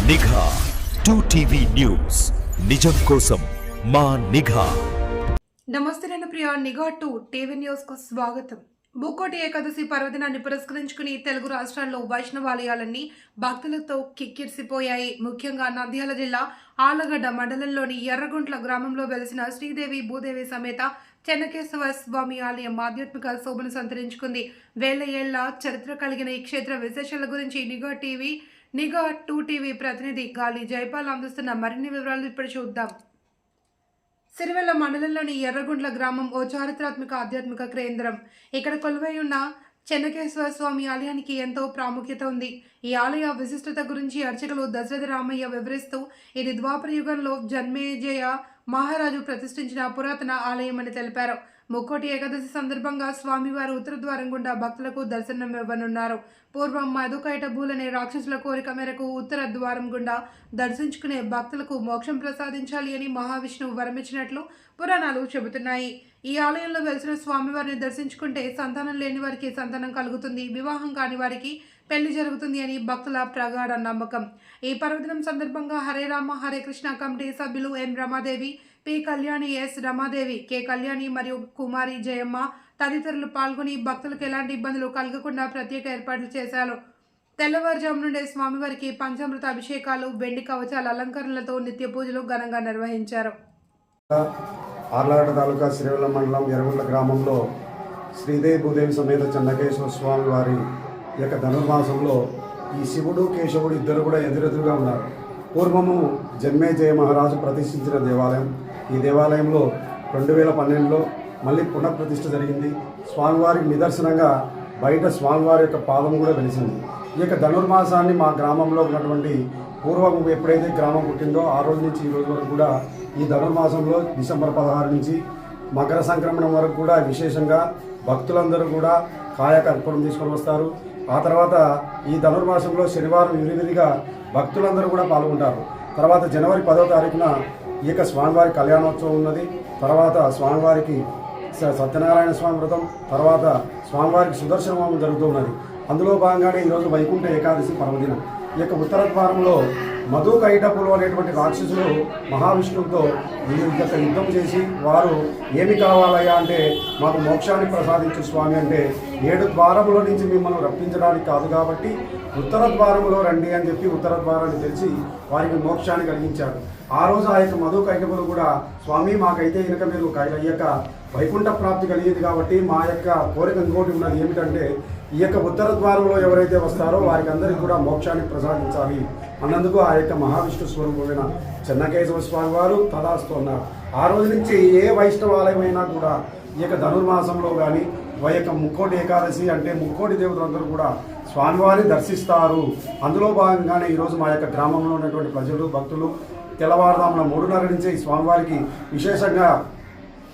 నిఘా 2TV news నిజం కోసం మా నిఘా. నమస్తే, నేను ప్రియా. నిఘా 2 టీవీ న్యూస్ కు స్వాగతం. ముక్కోటి ఏకాదశి పర్వదినాన్ని పురస్కరించుకుని తెలుగు రాష్ట్రాల్లో వైష్ణవాలయాలన్నీ భక్తులతో కిక్కిరిసిపోయాయి. ముఖ్యంగా నంద్యాల జిల్లా ఆలగడ్డ మండలంలోని ఎర్రగుంట్ల గ్రామంలో వెలిసిన శ్రీదేవి భూదేవి సమేత చెన్నకేశవ స్వామి ఆలయం ఆధ్యాత్మిక శోభను సంతరించుకుంది. వేల ఏళ్ల చరిత్ర కలిగిన ఈ క్షేత్ర విశేషాల గురించి నిఘా 2TV ప్రతినిధి గాలి జైపాల్ అందిస్తున్న మరిన్ని వివరాలు ఇప్పుడు చూద్దాం. సిరివెల్ల మండలంలోని ఎర్రగుంట్ల గ్రామం ఓ చారిత్రాత్మక ఆధ్యాత్మిక కేంద్రం. ఇక్కడ కొలువై ఉన్న చెన్నకేశ్వర స్వామి ఆలయానికి ఎంతో ప్రాముఖ్యత ఉంది. ఈ ఆలయ విశిష్టత గురించి అర్చకులు దశరథ రామయ్య వివరిస్తూ, ఇది ద్వాపర యుగంలో జన్మేజయ మహారాజు ప్రతిష్ఠించిన పురాతన ఆలయం అని తెలిపారు. ముక్కోటి ఏకాదశి సందర్భంగా స్వామివారు ఉత్తర ద్వారం గుండా భక్తులకు దర్శనం ఇవ్వనున్నారు. పూర్వం మధుకైటభూలనే రాక్షసుల కోరిక మేరకు ఉత్తర ద్వారం గుండా దర్శించుకునే భక్తులకు మోక్షం ప్రసాదించాలి అని మహావిష్ణువు వరమిచ్చినట్లు పురాణాలు చెబుతున్నాయి. ఈ ఆలయంలో వెలిసిన స్వామివారిని దర్శించుకుంటే సంతానం లేని వారికి సంతానం కలుగుతుంది, వివాహం కాని వారికి పెళ్లి జరుగుతుంది అని భక్తుల ప్రగాఢ నమ్మకం. ఈ పర్వదినం సందర్భంగా హరే రామ హరే కృష్ణ కమిటీ సభ్యులు M Ramadevi, P Kalyani, S Ramadevi, K Kalyani మరియు కుమారి జయమ్మ తదితరులు పాల్గొని భక్తులకు ఎలాంటి ఇబ్బందులు కలగకుండా ప్రత్యేక ఏర్పాట్లు చేశారు. తెల్లవారుజాము నుండే స్వామివారికి పంచామృత అభిషేకాలు, వెండి కవచాల అలంకరణలతో నిత్య పూజలు ఘనంగా నిర్వహించారు. ఆర్లగడ్డ తాలూకా సిరివెల్ల మండలం ఎర్రగుంట్ల గ్రామంలో శ్రీదేవి భూదేవి సమేత చెన్నకేశ్వర స్వామి వారి యొక్క ధనుర్మాసంలో ఈ శివుడు కేశవుడు ఇద్దరు కూడా ఎదురెదురుగా ఉన్నారు. పూర్వము జన్మేజయ మహారాజు ప్రతిష్ఠించిన దేవాలయం. ఈ దేవాలయంలో 2012లో మళ్ళీ పునఃప్రతిష్ఠ జరిగింది. స్వామివారికి నిదర్శనంగా బయట స్వామివారి యొక్క పాదం కూడా వెలిసింది. ఈ యొక్క ధనుర్మాసాన్ని మా గ్రామంలో ఉన్నటువంటి పూర్వం ఎప్పుడైతే గ్రామం పుట్టిందో ఆ రోజు నుంచి ఈ రోజు వరకు కూడా ఈ ధనుర్మాసంలో డిసెంబర్ 16 నుంచి మకర సంక్రమణం వరకు కూడా విశేషంగా భక్తులందరూ కూడా కాయకర్పణం తీసుకొని వస్తారు. ఆ తర్వాత ఈ ధనుర్మాసంలో శనివారం విరివిరిగా భక్తులందరూ కూడా పాల్గొంటారు. తర్వాత జనవరి 10వ తారీఖున ఈ యొక్క స్వామివారి కళ్యాణోత్సవం ఉన్నది. తర్వాత స్వామివారికి సత్యనారాయణ స్వామి వ్రతం, తర్వాత స్వామివారికి సుదర్శన హోమం జరుగుతూ ఉన్నది. అందులో భాగంగానే ఈరోజు వైకుంఠ ఏకాదశి పర్వదినం. ఈ యొక్క ఉత్తర ద్వారంలో మధుకైటపులు అనేటువంటి రాక్షసులు మహావిష్ణువుతో యుద్ధం చేసి, వారు ఏమి కావాలయ్యా అంటే మాకు మోక్షాన్ని ప్రసాదించు స్వామి అంటే 7 ద్వారముల నుంచి మిమ్మల్ని రప్పించడానికి కాదు కాబట్టి ఉత్తర ద్వారములో రండి అని చెప్పి ఉత్తర ద్వారాన్ని తెలిసి వారికి మోక్షాన్ని కలిగించారు. ఆ రోజు ఆ యొక్క మధుకైటపులు కూడా స్వామి మాకైతే కనుక మీరు అయ్యాక వైకుంఠ ప్రాప్తి కలిగింది కాబట్టి మా యొక్క కోరిక ఇంకోటి ఉన్నది ఏమిటంటే ఈ యొక్క ఉత్తర ద్వారంలో ఎవరైతే వస్తారో వారికి అందరికీ కూడా మోక్షాన్ని ప్రసాదించాలి అన్నందుకు ఆ యొక్క మహావిష్ణు స్వరూపమైన చెన్నకేశవ స్వామి వారు తదాస్తు అన్నారు. ఆ రోజు నుంచి ఏ వైష్ణవాలయమైనా కూడా ఈ యొక్క ధనుర్మాసంలో కానీ యొక్క ముక్కోటి ఏకాదశి అంటే ముక్కోటి దేవతలందరూ కూడా స్వామివారిని దర్శిస్తారు. అందులో భాగంగానే ఈరోజు మా యొక్క గ్రామంలో ఉన్నటువంటి ప్రజలు భక్తులు తెల్లవారుదామున 3:30 నుంచి ఈ స్వామివారికి విశేషంగా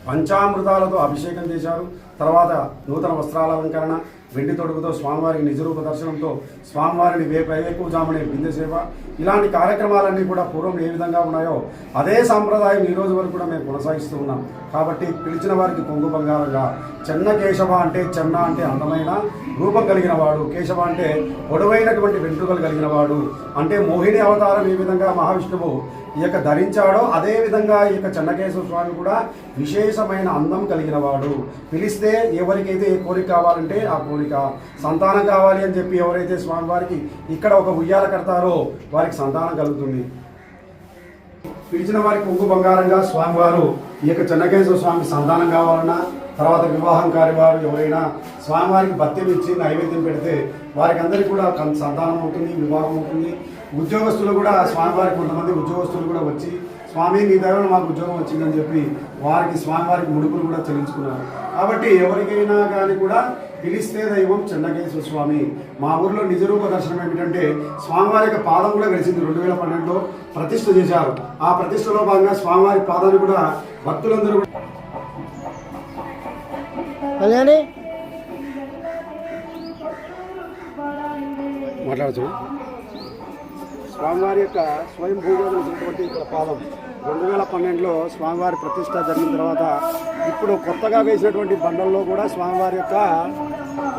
పంచామృతాలతో అభిషేకం చేశారు. తర్వాత నూతన వస్త్రాల అలంకరణ, వెండి తొడుగుతో స్వామివారికి నిజరూప దర్శనంతో స్వామివారిని వేకువజామునే బిందె సేవ, ఇలాంటి కార్యక్రమాలన్నీ కూడా పూర్వం ఏ విధంగా ఉన్నాయో అదే సాంప్రదాయం ఈ రోజు వరకు కూడా మేము కొనసాగిస్తూ ఉన్నాం. కాబట్టి పిలిచిన వారికి కొంగు బంగారంగా చెన్న కేశవ అంటే చెన్న అంటే అందమైన రూపం కలిగిన వాడు, కేశవ అంటే పొడవైనటువంటి వెంట్రుకలు కలిగిన వాడు, అంటే మోహిని అవతారం ఏ విధంగా మహావిష్ణువు ఈ యొక్క ధరించాడో అదే విధంగా ఈ యొక్క చెన్నకేశవ స్వామి కూడా విశేషమైన అందం కలిగిన వాడు. పిలిస్తే ఎవరికైతే ఏ కోరిక కావాలంటే ఆ కోరిక, సంతానం కావాలి అని చెప్పి ఎవరైతే స్వామివారికి ఇక్కడ ఒక ఉయ్యాల కడతారో వారికి సంతానం కలుగుతుంది. పిలిచిన వారికి కొంగు బంగారంగా స్వామివారు ఈ యొక్క చెన్నకేశవ స్వామి సంతానం కావాలన్నా, తర్వాత వివాహం కాని వారు ఎవరైనా స్వామివారికి భత్యం ఇచ్చి నైవేద్యం పెడితే వారికి అందరికీ కూడా సంతానం అవుతుంది, వివాహం అవుతుంది. ఉద్యోగస్తులు కూడా స్వామివారికి కొంతమంది ఉద్యోగస్తులు కూడా వచ్చి స్వామి మీ దగ్గర మాకు ఉద్యోగం వచ్చిందని చెప్పి వారికి స్వామివారికి ముడుపులు కూడా చెల్లించుకున్నారు. కాబట్టి ఎవరికైనా కానీ కూడా పిలిస్తే దైవం చెన్నకేశ్వర స్వామి. మా ఊర్లో నిజరూప దర్శనం ఏమిటంటే స్వామివారి యొక్క పాదం కూడా వెలిసింది. 2012లో ప్రతిష్ఠ చేశారు. ఆ ప్రతిష్టలో భాగంగా స్వామివారి పాదాన్ని కూడా భక్తులందరూ మాట్లాడచ్చు. స్వామివారి యొక్క స్వయంభూగా వెలిసినటువంటి ఇక్కడ పాదం 2012లో స్వామివారి ప్రతిష్ట జరిగిన తర్వాత ఇప్పుడు కొత్తగా వేసినటువంటి బండల్లో కూడా స్వామివారి యొక్క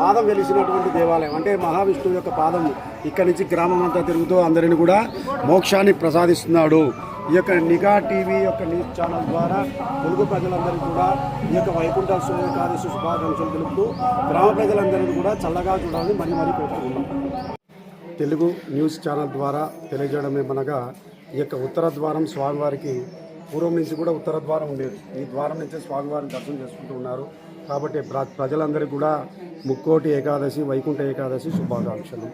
పాదం వెలిసినటువంటి దేవాలయం. అంటే మహావిష్ణువు యొక్క పాదం ఇక్కడి నుంచి గ్రామం అంతా తిరుగుతూ అందరిని కూడా మోక్షాన్ని ప్రసాదిస్తున్నాడు. ఈ యొక్క నిఘా టీవీ యొక్క న్యూస్ ఛానల్ ద్వారా తెలుగు ప్రజలందరికీ కూడా ఈ యొక్క వైకుంఠ ఏకాదశి శుభాకాంక్షలు తెలుపుతూ గ్రామ ప్రజలందరినీ కూడా చల్లగా చూడాలని మరీ కోరుతున్నాం. తెలుగు న్యూస్ ఛానల్ ద్వారా తెలియజేయడమేమనగా ఈ యొక్క ఉత్తర ద్వారం స్వామివారికి పూర్వం నుంచి కూడా ఉత్తర ద్వారం ఉండేది. ఈ ద్వారం నుంచే స్వామివారిని దర్శనం చేసుకుంటూ ఉన్నారు. కాబట్టి ప్రజలందరికీ కూడా ముక్కోటి ఏకాదశి వైకుంఠ ఏకాదశి శుభాకాంక్షలు.